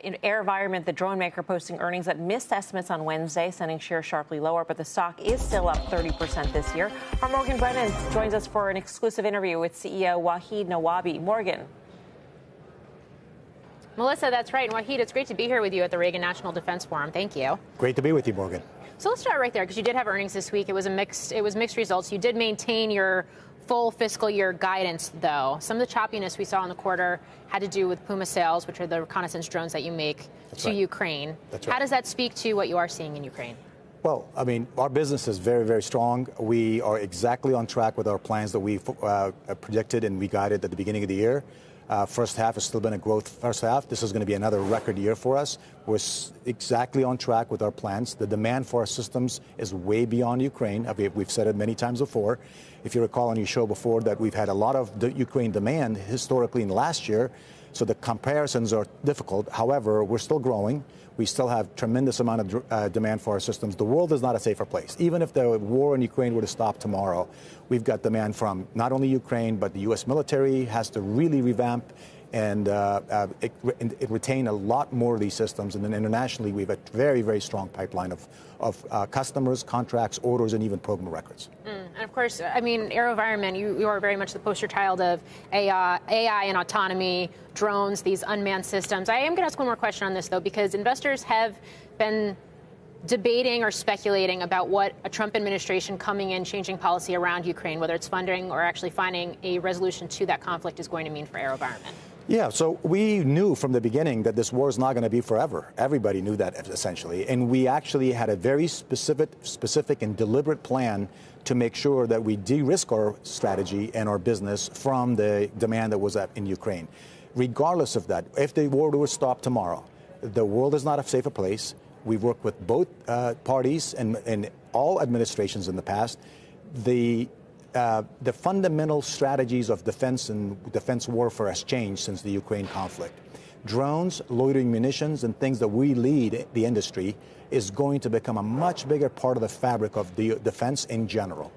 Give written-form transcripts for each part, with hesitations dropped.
In Aerovironment, the drone maker, posting earnings that missed estimates on Wednesday, sending shares sharply lower, but the stock is still up 30% this year. Our Morgan Brennan joins us for an exclusive interview with CEO Wahid Nawabi. Morgan. Melissa, that's right. And Wahid, it's great to be here with you at the Reagan National Defense Forum. Thank you. Great to be with you, Morgan. So let's start right there, because you did have earnings this week. It was mixed results. You did maintain your full fiscal year guidance, though. Some of the choppiness we saw in the quarter had to do with Puma sales, which are the reconnaissance drones that you make to Ukraine. That's right. How does that speak to what you are seeing in Ukraine? Well, I mean, our business is very, very strong. We are exactly on track with our plans that we predicted and we guided at the beginning of the year. First half has still been a growth first half. This is going to be another record year for us. We're exactly on track with our plans. The demand for our systems is way beyond Ukraine. We've said it many times before. If you recall on your show before that we've had a lot of Ukraine demand historically in last year, so the comparisons are difficult. However, we're still growing. We still have tremendous amount of demand for our systems. The world is not a safer place. Even if the war in Ukraine were to stop tomorrow, we've got demand from not only Ukraine, but the U.S. military has to really revamp and retain a lot more of these systems. And then internationally, we have a very, very strong pipeline of customers, contracts, orders, and even program records. And of course, I mean, Aerovironment, you are very much the poster child of AI and autonomy, drones, these unmanned systems. I am going to ask one more question on this, though, because investors have been debating or speculating about what a Trump administration coming in, changing policy around Ukraine, whether it's funding or actually finding a resolution to that conflict, is going to mean for Aerovironment. Yeah, so we knew from the beginning that this war is not going to be forever. Everybody knew that, essentially. And we actually had a very specific and deliberate plan to make sure that we de-risk our strategy and our business from the demand that was in Ukraine. Regardless of that, if the war were to stop tomorrow, the world is not a safer place. We've worked with both parties and all administrations in the past. The fundamental strategies of defense and defense warfare has changed since the Ukraine conflict. Drones, loitering munitions, and things that we lead the industry is going to become a much bigger part of the fabric of the defense in general.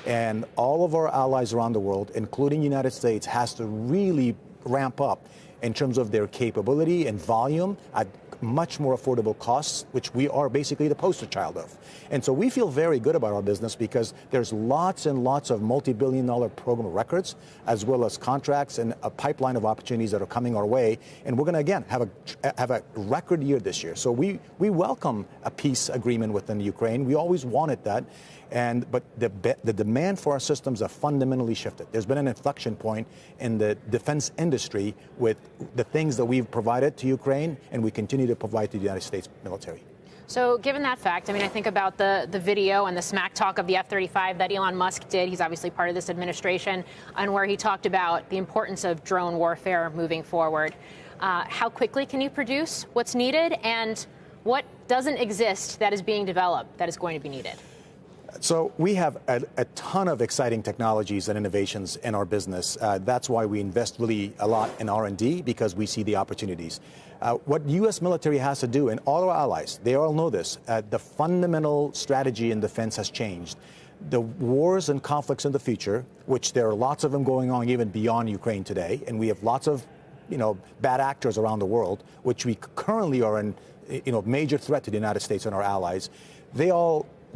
And all of our allies around the world, including the United States, has to really ramp up in terms of their capability and volume at much more affordable costs, which we are basically the poster child of. And so we feel very good about our business because there's lots and lots of multi-billion-dollar program records, as well as contracts and a pipeline of opportunities that are coming our way. And we're going to, again, have a record year this year. So we welcome a peace agreement within Ukraine. We always wanted that. But the demand for our systems have fundamentally shifted. There's been an inflection point in the defense industry with the things that we've provided to Ukraine and we continue to provide to the United States military. So given that fact, I mean, I think about the video and the smack talk of the F-35 that Elon Musk did. He's obviously part of this administration, and where he talked about the importance of drone warfare moving forward. How quickly can you produce what's needed, and what doesn't exist that is being developed that is going to be needed? So we have a ton of exciting technologies and innovations in our business. That's why we invest really a lot in R&D, because we see the opportunities. What U.S. military has to do, and all our allies, they all know this, the fundamental strategy in defense has changed. The wars and conflicts in the future, which there are lots of them going on even beyond Ukraine today, and we have lots of bad actors around the world, which we currently are in major threat to the United States and our allies.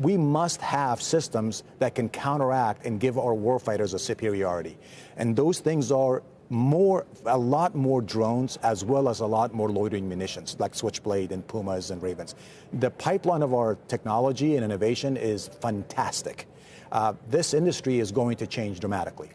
We must have systems that can counteract and give our warfighters a superiority. And those things are a lot more drones, as well as a lot more loitering munitions, like Switchblade and Pumas and Ravens. The pipeline of our technology and innovation is fantastic. This industry is going to change dramatically.